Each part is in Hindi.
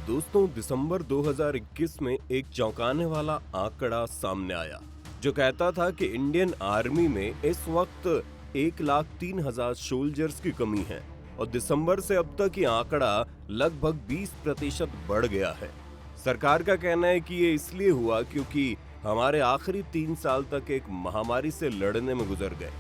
दोस्तों, दिसंबर 2021 में एक चौंकाने वाला आंकड़ा सामने आया जो कहता था कि इंडियन आर्मी में इस वक्त 1,03,000 सोल्जर्स की कमी है और दिसंबर से अब तक ये आंकड़ा लगभग 20% बढ़ गया है। सरकार का कहना है कि ये इसलिए हुआ क्योंकि हमारे आखिरी 3 साल तक एक महामारी से लड़ने में गुजर गए।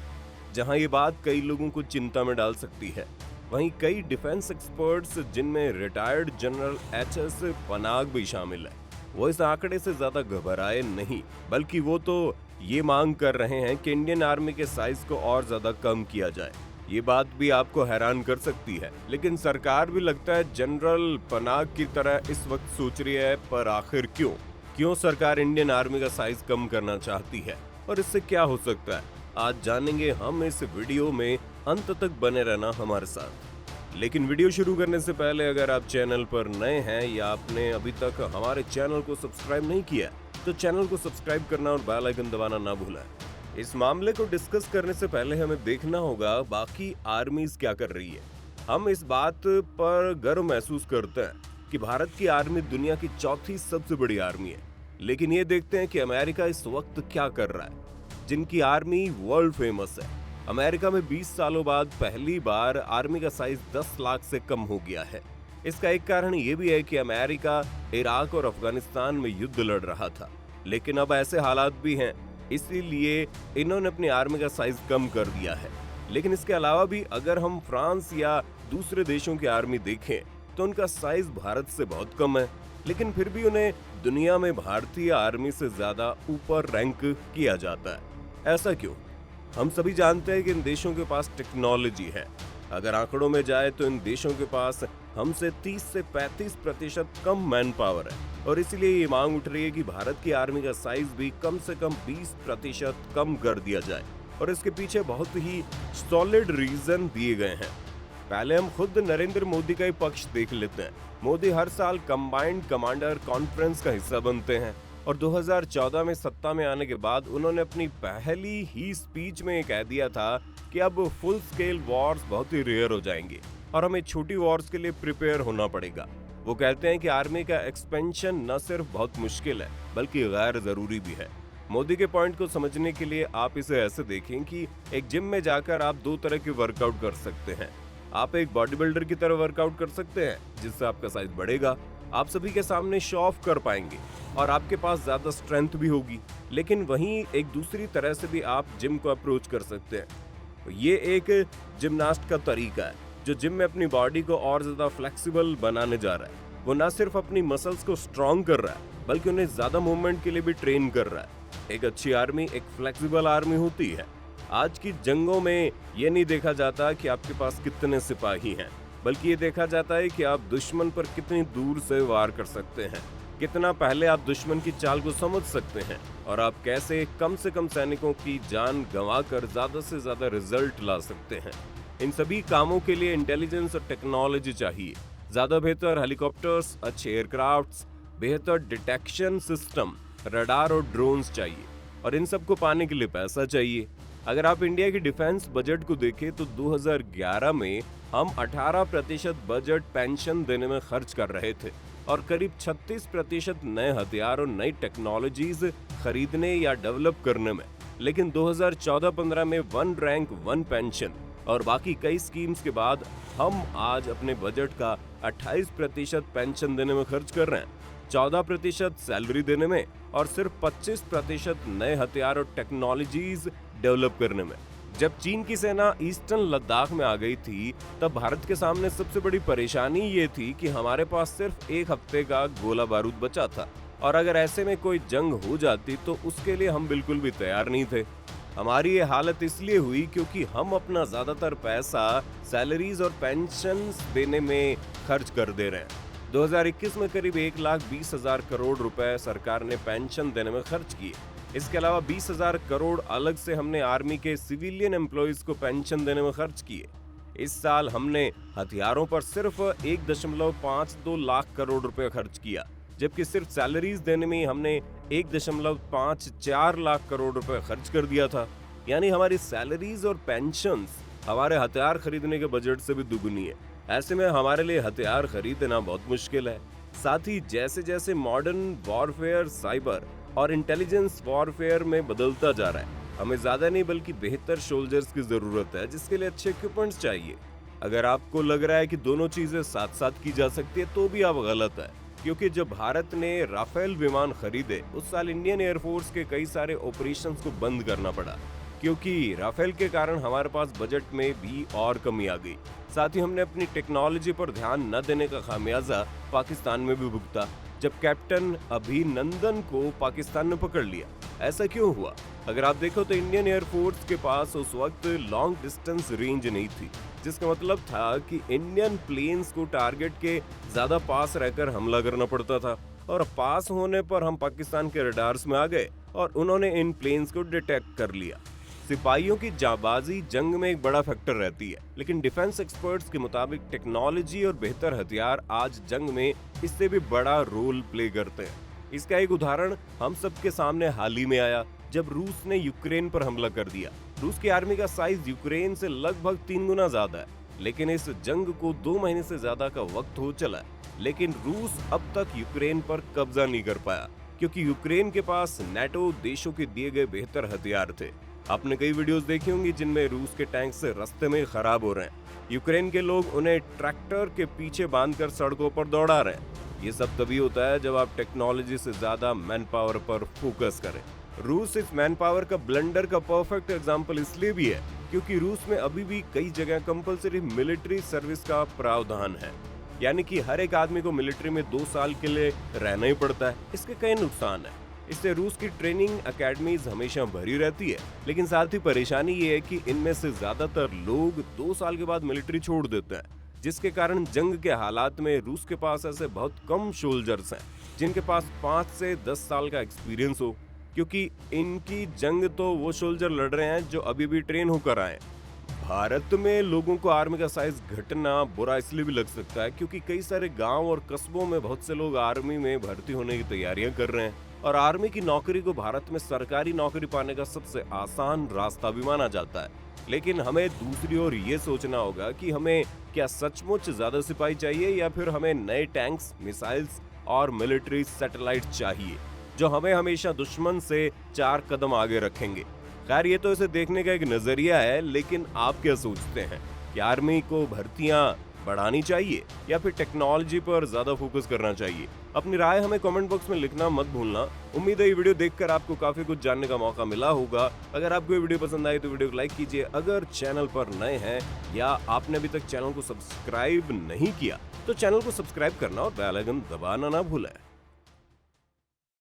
जहां ये बात कई लोगों को चिंता में डाल सकती है, वहीं कई डिफेंस एक्सपर्ट्स जिनमें रिटायर्ड जनरल एचएस पनाग भी शामिल है, वो इस आंकड़े से ज्यादा घबराए नहीं, बल्कि वो तो ये मांग कर रहे हैं कि इंडियन आर्मी के साइज को और ज्यादा कम किया जाए। ये बात भी आपको हैरान कर सकती है, लेकिन सरकार भी लगता है जनरल पनाग की तरह इस वक्त सोच रही है। पर आखिर क्यों सरकार इंडियन आर्मी का साइज कम करना चाहती है और इससे क्या हो सकता है, आज जानेंगे हम इस वीडियो में। अंत तक बने रहना हमारे साथ। लेकिन वीडियो शुरू करने से पहले अगर आप चैनल पर नए हैं या आपने अभी तक हमारे चैनल को सब्सक्राइब नहीं किया तो चैनल को सब्सक्राइब करना और बेल आइकन दबाना ना भूलें। इस मामले को डिस्कस करने से पहले हमें देखना होगा बाकी आर्मीज क्या कर रही है। हम इस बात पर गर्व महसूस करते हैं कि भारत की आर्मी दुनिया की चौथी सबसे बड़ी आर्मी है, लेकिन ये देखते हैं कि अमेरिका इस वक्त क्या कर रहा है, जिनकी आर्मी वर्ल्ड फेमस है। अमेरिका में 20 सालों बाद पहली बार आर्मी का साइज 10 लाख से कम हो गया है। इसका एक कारण ये भी है कि अमेरिका इराक और अफगानिस्तान में युद्ध लड़ रहा था, लेकिन अब ऐसे हालात भी हैं, इसीलिए इन्होंने अपनी आर्मी का साइज कम कर दिया है। लेकिन इसके अलावा भी अगर हम फ्रांस या दूसरे देशों की आर्मी देखें तो उनका साइज भारत से बहुत कम है, लेकिन फिर भी उन्हें दुनिया में भारतीय आर्मी से ज्यादा ऊपर रैंक किया जाता है। ऐसा क्यों? हम सभी जानते हैं कि इन देशों के पास टेक्नोलॉजी है। अगर आंकड़ों में जाए तो इन देशों के पास हमसे 30 से 35% कम मैन पावर है और इसलिए ये मांग उठ रही है कि भारत की आर्मी का साइज भी कम से कम 20% कम कर दिया जाए। और इसके पीछे बहुत ही सॉलिड रीजन दिए गए हैं। पहले हम खुद नरेंद्र मोदी का ही पक्ष देख लेते हैं। मोदी हर साल कंबाइंड कमांडर कॉन्फ्रेंस का हिस्सा बनते हैं और 2014 में सत्ता में आने के बाद उन्होंने अपनी पहली ही स्पीच में कह दिया था कि अब फुल स्केल वॉर्स बहुत ही रेयर हो जाएंगे और हमें छोटी वॉर्स के लिए प्रिपेयर होना पड़ेगा। वो कहते हैं कि आर्मी का एक्सपेंशन न सिर्फ बहुत मुश्किल है बल्कि गैर जरूरी भी है। मोदी के पॉइंट को समझने के लिए आप इसे ऐसे देखें कि एक जिम में जाकर आप 2 तरह के वर्कआउट कर सकते हैं। आप एक बॉडी बिल्डर की तरह वर्कआउट कर सकते हैं जिससे आपका साइज बढ़ेगा, आप सभी के सामने शो ऑफ कर पाएंगे और आपके पास ज्यादा स्ट्रेंथ भी होगी। लेकिन वहीं एक दूसरी तरह से भी आप जिम को अप्रोच कर सकते हैं। ये एक जिमनास्ट का तरीका है जो जिम में अपनी बॉडी को और ज्यादा फ्लेक्सिबल बनाने जा रहा है। वो न सिर्फ अपनी मसल्स को स्ट्रॉन्ग कर रहा है बल्कि उन्हें ज्यादा मूवमेंट के लिए भी ट्रेन कर रहा है। एक अच्छी आर्मी एक फ्लेक्सिबल आर्मी होती है। आज की जंगों में ये नहीं देखा जाता कि आपके पास कितने सिपाही हैं, बल्कि ये देखा जाता है कि आप दुश्मन पर कितनी दूर से वार कर सकते हैं, कितना पहले आप दुश्मन की चाल को समझ सकते हैं और आप कैसे कम से कम सैनिकों की जान गंवाकर ज्यादा से ज्यादा रिजल्ट ला सकते हैं। इन सभी कामों के लिए इंटेलिजेंस और टेक्नोलॉजी चाहिए, ज्यादा बेहतर हेलीकॉप्टर्स, अच्छे एयरक्राफ्ट्स, बेहतर डिटेक्शन सिस्टम, रडार और ड्रोन्स चाहिए और इन सबको पाने के लिए पैसा चाहिए। अगर आप इंडिया की डिफेंस बजट को देखें तो 2011 में हम 18% बजट पेंशन देने में खर्च कर रहे थे और करीब 36% नए हथियार और नई टेक्नोलॉजीज खरीदने या डेवलप करने में। लेकिन 2014-15 में 1 रैंक 1 पेंशन और बाकी कई स्कीम्स के बाद हम आज अपने बजट का 28% पेंशन देने में खर्च कर रहे हैं, 14% सैलरी देने में और सिर्फ 25% नए हथियार और टेक्नोलॉजीज डेवलप करने में। जब चीन की सेना ईस्टर्न लद्दाख में आ गई थी तब भारत के सामने सबसे बड़ी परेशानी ये थी कि हमारे पास सिर्फ 1 हफ्ते का गोला बारूद बचा था और अगर ऐसे में कोई जंग हो जाती तो उसके लिए हम बिल्कुल भी तैयार नहीं थे। हमारी ये हालत इसलिए हुई क्योंकि हम अपना ज्यादातर पैसा सैलरीज और पेंशन देने में खर्च कर दे रहे हैं। 2021 में करीब 1,20,000 करोड़ रुपए सरकार ने पेंशन देने में खर्च किए। इसके अलावा 20,000 करोड़ अलग से हमने आर्मी के सिविलियन एम्प्लॉइज को पेंशन देने में खर्च किए। इस साल हमने हथियारों पर सिर्फ 1.52 लाख करोड़ रुपए खर्च किया, जबकि सिर्फ सैलरीज देने में हमने 1.54 लाख करोड़ रुपए खर्च कर दिया था। यानी हमारी सैलरीज और पेंशन्स हमारे हथियार खरीदने के बजट से भी दुगुनी है। ऐसे में हमारे लिए हथियार खरीदना बहुत मुश्किल है। साथ ही जैसे जैसे मॉडर्न वॉरफेयर साइबर और इंटेलिजेंस वॉरफेयर में बदलता जा रहा है, हमें ज्यादा नहीं बल्कि बेहतर सोल्जर्स की जरूरत है, जिसके लिए अच्छे इक्विपमेंट्स चाहिए। अगर आपको लग रहा है कि दोनों चीजें साथ साथ की जा सकती है तो भी आप गलत है, क्योंकि जब भारत ने राफेल विमान खरीदे उस साल इंडियन एयरफोर्स के कई सारे ऑपरेशंस को बंद करना पड़ा, क्योंकि राफेल के कारण हमारे पास बजट में भी और कमी आ गई। साथ ही हमने अपनी टेक्नोलॉजी पर ध्यान न देने का खामियाजा पाकिस्तान में भी भुगता, जब कैप्टन अभिनंदन को पाकिस्तान ने पकड़ लिया। ऐसा क्यों हुआ? अगर आप देखो तो इंडियन एयरफोर्स के पास उस वक्त लॉन्ग डिस्टेंस रेंज नहीं थी, जिसका मतलब था कि इंडियन प्लेन्स को टारगेट के ज्यादा पास रहकर हमला करना पड़ता था, और पास होने पर हम पाकिस्तान के रडार्स में आ गए और उन्होंने इन प्लेन्स को डिटेक्ट कर लिया। सिपाहियों की जाबाजी जंग में एक बड़ा फैक्टर रहती है, लेकिन डिफेंस एक्सपर्ट्स के मुताबिक टेक्नोलॉजी और बेहतर हथियार आज जंग में इससे भी बड़ा रोल प्ले करते हैं। इसका एक उदाहरण हम सबके सामने हाल ही में आया, जब रूस ने यूक्रेन पर हमला कर दिया। रूस की आर्मी का साइज यूक्रेन से लगभग 3 गुना ज्यादा है, लेकिन इस जंग को 2 महीने से ज्यादा का वक्त हो चला है, लेकिन रूस अब तक यूक्रेन पर कब्जा नहीं कर पाया, क्योंकि यूक्रेन के पास नाटो देशों के दिए गए बेहतर हथियार थे। आपने कई वीडियोस देखी होंगी जिनमें रूस के टैंक से रास्ते में खराब हो रहे हैं। यूक्रेन के लोग उन्हें ट्रैक्टर के पीछे बांधकर सड़कों पर दौड़ा रहे हैं। ये सब तभी होता है जब आप टेक्नोलॉजी से ज्यादा मैन पावर पर फोकस करें। रूस इस मैन पावर का ब्लंडर का परफेक्ट एग्जाम्पल इसलिए भी है क्योंकि रूस में अभी भी कई जगह कंपलसरी मिलिट्री सर्विस का प्रावधान है, यानी कि हर एक आदमी को मिलिट्री में 2 साल के लिए रहना ही पड़ता है। इसके कई नुकसान है। इससे रूस की ट्रेनिंग एकेडमीज हमेशा भरी रहती है, लेकिन साथ ही परेशानी ये है कि इनमें से ज्यादातर लोग 2 साल के बाद मिलिट्री छोड़ देते हैं, जिसके कारण जंग के हालात में रूस के पास ऐसे बहुत कम सोल्जर्स हैं जिनके पास 5 से 10 साल का एक्सपीरियंस हो, क्योंकि इनकी जंग तो वो सोल्जर लड़ रहे हैं जो अभी भी ट्रेन होकर आए। भारत में लोगों को आर्मी का साइज घटना बुरा इसलिए भी लग सकता है क्योंकि कई सारे गांव और कस्बों में बहुत से लोग आर्मी में भर्ती होने की तैयारियां कर रहे हैं, और आर्मी की नौकरी को भारत में सरकारी नौकरी पाने का सबसे आसान रास्ता भी माना जाता है। लेकिन हमें दूसरी ओर ये सोचना होगा कि हमें क्या सचमुच ज्यादा सिपाही चाहिए, या फिर हमें नए टैंक्स, मिसाइल्स और मिलिट्री सैटेलाइट चाहिए जो हमें हमेशा दुश्मन से 4 कदम आगे रखेंगे। खैर, ये तो इसे देखने का एक नजरिया है, लेकिन आप क्या सोचते हैं कि आर्मी को भर्तियां बढ़ानी चाहिए या फिर टेक्नोलॉजी पर ज्यादा फोकस करना चाहिए? अपनी राय हमें कमेंट बॉक्स में लिखना मत भूलना। उम्मीद है ये वीडियो देखकर आपको काफी कुछ जानने का मौका मिला होगा। अगर आपको ये वीडियो पसंद आई तो वीडियो को लाइक कीजिए। अगर चैनल पर नए हैं या आपने अभी तक चैनल को सब्सक्राइब नहीं किया तो चैनल को सब्सक्राइब करना और बेल आइकन दबाना ना भूलें।